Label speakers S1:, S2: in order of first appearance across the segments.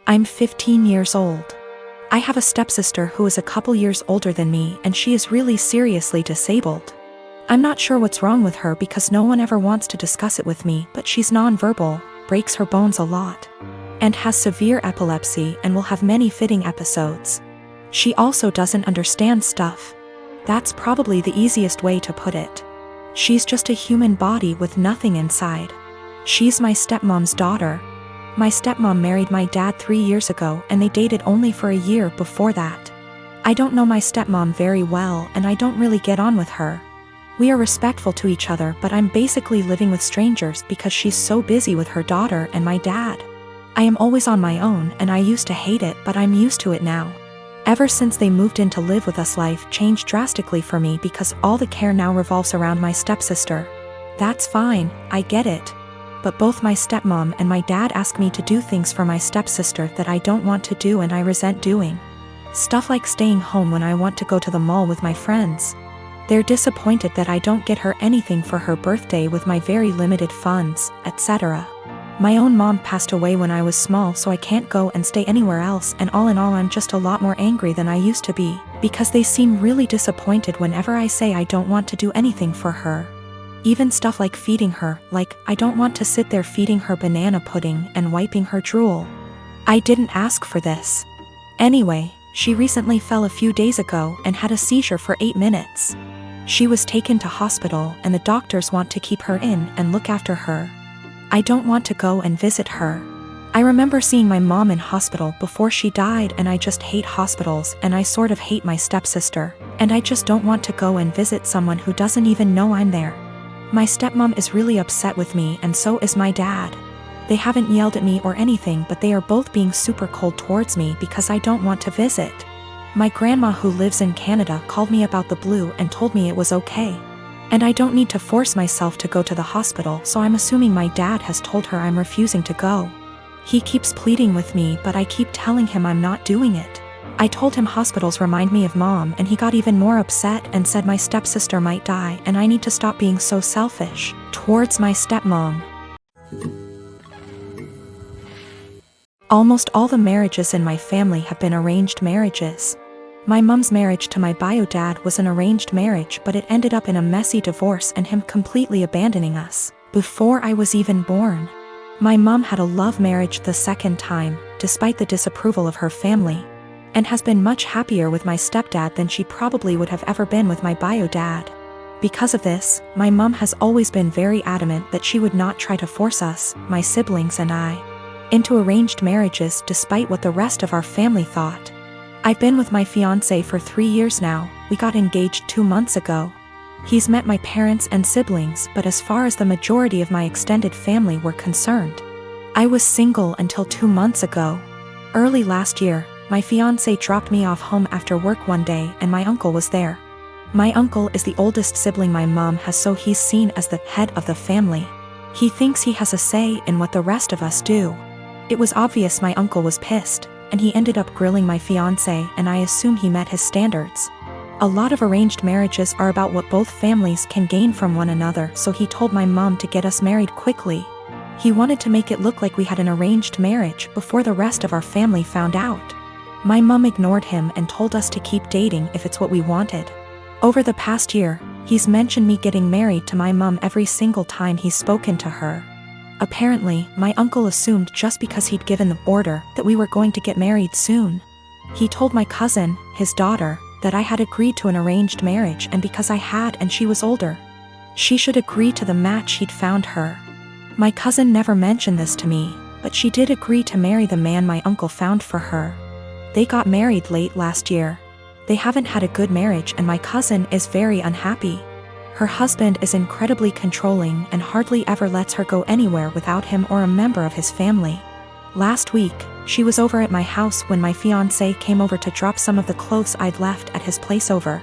S1: I'm 15 years old. I have a stepsister who is a couple years older than me, and she is really seriously disabled. I'm not sure what's wrong with her because no one ever wants to discuss it with me, but she's nonverbal, breaks her bones a lot, and has severe epilepsy and will have many fitting episodes. She also doesn't understand stuff. That's probably the easiest way to put it. She's just a human body with nothing inside. She's my stepmom's daughter. My stepmom married my dad 3 years ago and they dated only for a year before that. I don't know my stepmom very well and I don't really get on with her. We are respectful to each other, but I'm basically living with strangers because she's so busy with her daughter and my dad. I am always on my own and I used to hate it, but I'm used to it now. Ever since they moved in to live with us, life changed drastically for me because all the care now revolves around my stepsister. That's fine, I get it. But both my stepmom and my dad ask me to do things for my stepsister that I don't want to do and I resent doing. Stuff like staying home when I want to go to the mall with my friends. They're disappointed that I don't get her anything for her birthday with my very limited funds, etc. My own mom passed away when I was small, so I can't go and stay anywhere else, and all in all I'm just a lot more angry than I used to be, because they seem really disappointed whenever I say I don't want to do anything for her. Even stuff like feeding her, like I don't want to sit there feeding her banana pudding and wiping her drool. I didn't ask for this. Anyway, she recently fell a few days ago and had a seizure for 8 minutes. She was taken to hospital and the doctors want to keep her in and look after her. I don't want to go and visit her. I remember seeing my mom in hospital before she died and I just hate hospitals and I sort of hate my stepsister, and I just don't want to go and visit someone who doesn't even know I'm there. My stepmom is really upset with me and so is my dad. They haven't yelled at me or anything, but they are both being super cold towards me because I don't want to visit. My grandma who lives in Canada called me about the blue and told me it was okay. And I don't need to force myself to go to the hospital, so I'm assuming my dad has told her I'm refusing to go. He keeps pleading with me, but I keep telling him I'm not doing it. I told him hospitals remind me of mom and he got even more upset and said my stepsister might die and I need to stop being so selfish towards my stepmom. Almost all the marriages in my family have been arranged marriages. My mom's marriage to my bio dad was an arranged marriage, but it ended up in a messy divorce and him completely abandoning us before I was even born. My mom had a love marriage the second time, despite the disapproval of her family, and has been much happier with my stepdad than she probably would have ever been with my bio dad. Because of this, my mom has always been very adamant that she would not try to force us, my siblings and I, into arranged marriages despite what the rest of our family thought. I've been with my fiancé for 3 years now. We got engaged 2 months ago. He's met my parents and siblings, but as far as the majority of my extended family were concerned, I was single until 2 months ago. Early last year, my fiancé dropped me off home after work one day and my uncle was there. My uncle is the oldest sibling my mom has, so he's seen as the head of the family. He thinks he has a say in what the rest of us do. It was obvious my uncle was pissed, and he ended up grilling my fiancé, and I assume he met his standards. A lot of arranged marriages are about what both families can gain from one another, so he told my mom to get us married quickly. He wanted to make it look like we had an arranged marriage before the rest of our family found out. My mom ignored him and told us to keep dating if it's what we wanted. Over the past year, he's mentioned me getting married to my mom every single time he's spoken to her. Apparently, my uncle assumed just because he'd given the order that we were going to get married soon. He told my cousin, his daughter, that I had agreed to an arranged marriage, and because I had and she was older, she should agree to the match he'd found her. My cousin never mentioned this to me, but she did agree to marry the man my uncle found for her. They got married late last year. They haven't had a good marriage and my cousin is very unhappy. Her husband is incredibly controlling and hardly ever lets her go anywhere without him or a member of his family. Last week, she was over at my house when my fiancé came over to drop some of the clothes I'd left at his place over.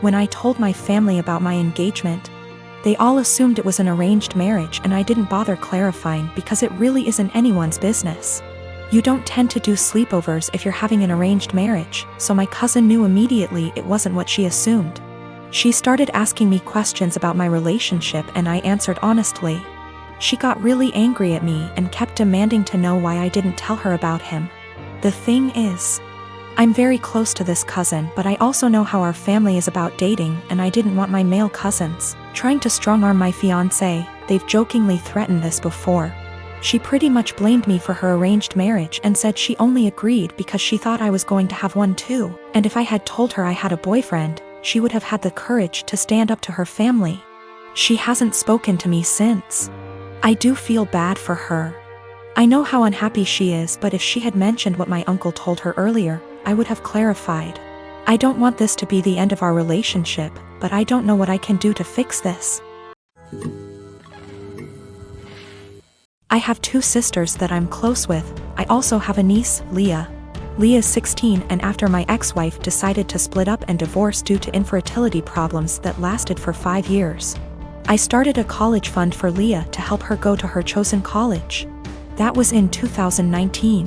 S1: When I told my family about my engagement, they all assumed it was an arranged marriage and I didn't bother clarifying because it really isn't anyone's business. You don't tend to do sleepovers if you're having an arranged marriage, so my cousin knew immediately it wasn't what she assumed. She started asking me questions about my relationship and I answered honestly. She got really angry at me and kept demanding to know why I didn't tell her about him. The thing is, I'm very close to this cousin, but I also know how our family is about dating, and I didn't want my male cousins trying to strong-arm my fiancé. They've jokingly threatened this before. She pretty much blamed me for her arranged marriage and said she only agreed because she thought I was going to have one too, and if I had told her I had a boyfriend, she would have had the courage to stand up to her family. She hasn't spoken to me since. I do feel bad for her. I know how unhappy she is, but if she had mentioned what my uncle told her earlier, I would have clarified. I don't want this to be the end of our relationship, but I don't know what I can do to fix this. I have 2 sisters that I'm close with. I also have a niece, Leah. Leah's 16, and after my ex-wife decided to split up and divorce due to infertility problems that lasted for 5 years, I started a college fund for Leah to help her go to her chosen college. That was in 2019.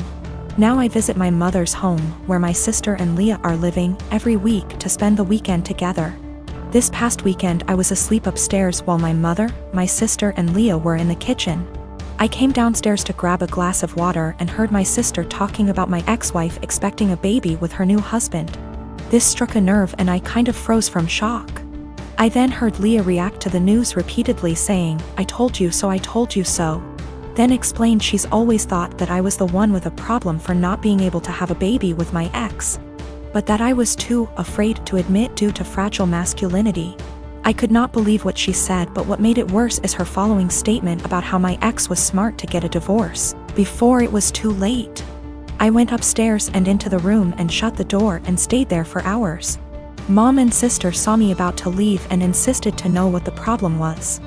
S1: Now I visit my mother's home, where my sister and Leah are living, every week to spend the weekend together. This past weekend I was asleep upstairs while my mother, my sister and Leah were in the kitchen. I came downstairs to grab a glass of water and heard my sister talking about my ex-wife expecting a baby with her new husband. This struck a nerve and I kind of froze from shock. I then heard Leah react to the news repeatedly saying, "I told you so, I told you so." Then explained she's always thought that I was the one with a problem for not being able to have a baby with my ex, but that I was too afraid to admit due to fragile masculinity. I could not believe what she said, but what made it worse is her following statement about how my ex was smart to get a divorce before it was too late. I went upstairs and into the room and shut the door and stayed there for hours. Mom and sister saw me about to leave and insisted to know what the problem was.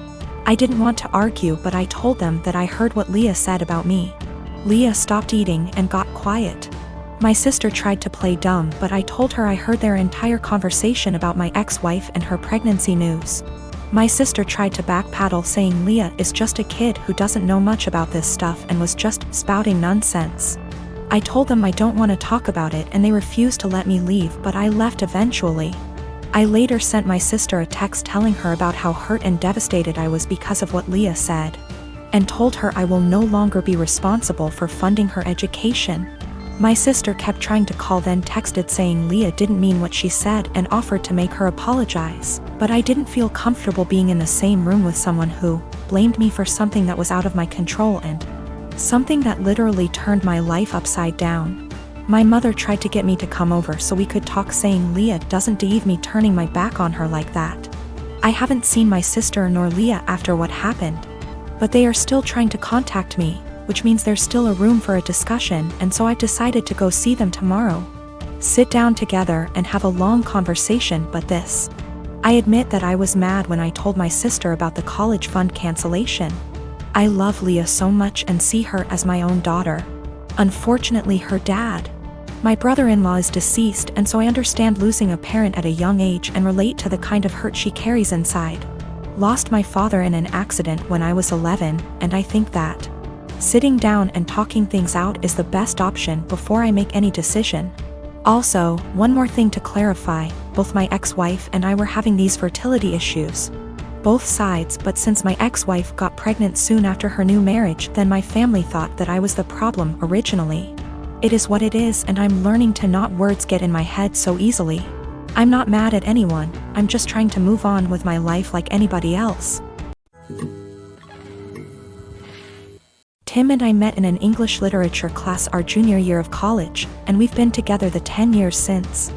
S1: I didn't want to argue, but I told them that I heard what Leah said about me. Leah stopped eating and got quiet. My sister tried to play dumb, but I told her I heard their entire conversation about my ex-wife and her pregnancy news. My sister tried to backpedal, saying Leah is just a kid who doesn't know much about this stuff and was just spouting nonsense. I told them I don't want to talk about it and they refused to let me leave, but I left eventually. I later sent my sister a text telling her about how hurt and devastated I was because of what Leah said, and told her I will no longer be responsible for funding her education. My sister kept trying to call, then texted saying Leah didn't mean what she said and offered to make her apologize, but I didn't feel comfortable being in the same room with someone who blamed me for something that was out of my control and something that literally turned my life upside down. My mother tried to get me to come over so we could talk, saying Leah doesn't deserve me turning my back on her like that. I haven't seen my sister nor Leah after what happened, but they are still trying to contact me, which means there's still a room for a discussion, and so I've decided to go see them tomorrow. Sit down together and have a long conversation. But this, I admit that I was mad when I told my sister about the college fund cancellation. I love Leah so much and see her as my own daughter. Unfortunately, her dad, my brother-in-law, is deceased, and so I understand losing a parent at a young age and relate to the kind of hurt she carries inside. Lost my father in an accident when I was 11, and I think that sitting down and talking things out is the best option before I make any decision. Also, one more thing to clarify, both my ex-wife and I were having these fertility issues. Both sides, but since my ex-wife got pregnant soon after her new marriage, then my family thought that I was the problem originally. It is what it is, and I'm learning to not words get in my head so easily. I'm not mad at anyone, I'm just trying to move on with my life like anybody else. Tim and I met in an English literature class our junior year of college, and we've been together the 10 years since.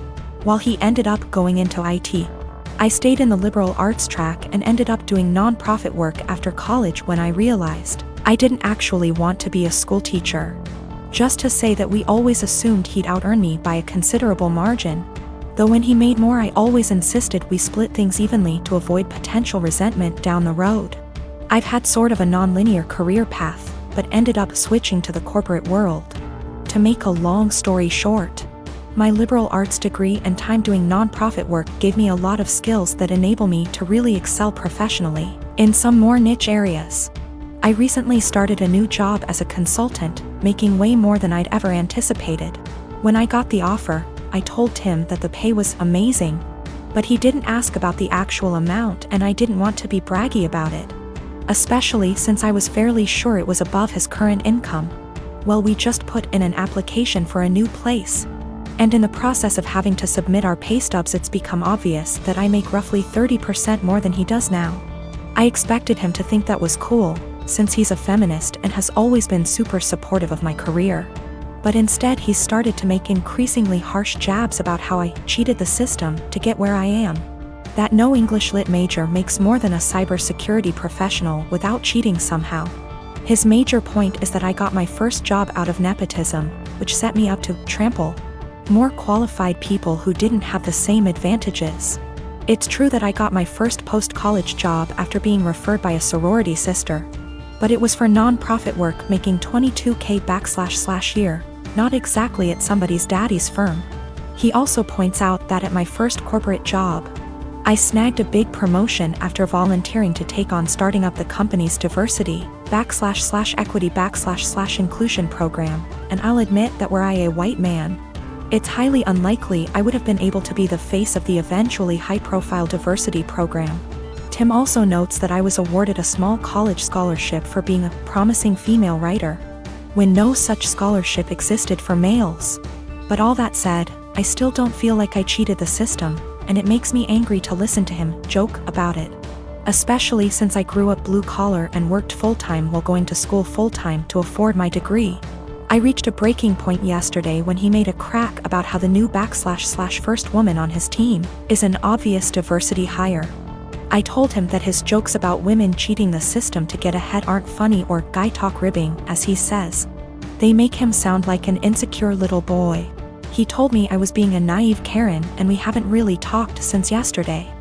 S1: While he ended up going into IT, I stayed in the liberal arts track and ended up doing non-profit work after college when I realized I didn't actually want to be a school teacher. Just to say that we always assumed he'd out-earn me by a considerable margin. Though when he made more, I always insisted we split things evenly to avoid potential resentment down the road. I've had sort of a non-linear career path, but ended up switching to the corporate world. To make a long story short, my liberal arts degree and time doing non-profit work gave me a lot of skills that enable me to really excel professionally in some more niche areas. I recently started a new job as a consultant, making way more than I'd ever anticipated. When I got the offer, I told Tim that the pay was amazing, but he didn't ask about the actual amount, and I didn't want to be braggy about it, especially since I was fairly sure it was above his current income. Well, we just put in an application for a new place. And in the process of having to submit our pay stubs, it's become obvious that I make roughly 30% more than he does now. I expected him to think that was cool, since he's a feminist and has always been super supportive of my career. But instead he started to make increasingly harsh jabs about how I cheated the system to get where I am. That no English Lit major makes more than a cybersecurity professional without cheating somehow. His major point is that I got my first job out of nepotism, which set me up to trample more qualified people who didn't have the same advantages. It's true that I got my first post-college job after being referred by a sorority sister. But it was for non-profit work making $22K //year, not exactly at somebody's daddy's firm. He also points out that at my first corporate job, I snagged a big promotion after volunteering to take on starting up the company's diversity //equity / inclusion program, and I'll admit that were I a white man, it's highly unlikely I would have been able to be the face of the eventually high-profile diversity program. Tim also notes that I was awarded a small college scholarship for being a promising female writer, when no such scholarship existed for males. But all that said, I still don't feel like I cheated the system, and it makes me angry to listen to him joke about it. Especially since I grew up blue-collar and worked full-time while going to school full-time to afford my degree. I reached a breaking point yesterday when he made a crack about how the new / first woman on his team is an obvious diversity hire. I told him that his jokes about women cheating the system to get ahead aren't funny or guy talk ribbing, as he says. They make him sound like an insecure little boy. He told me I was being a naive Karen and we haven't really talked since yesterday.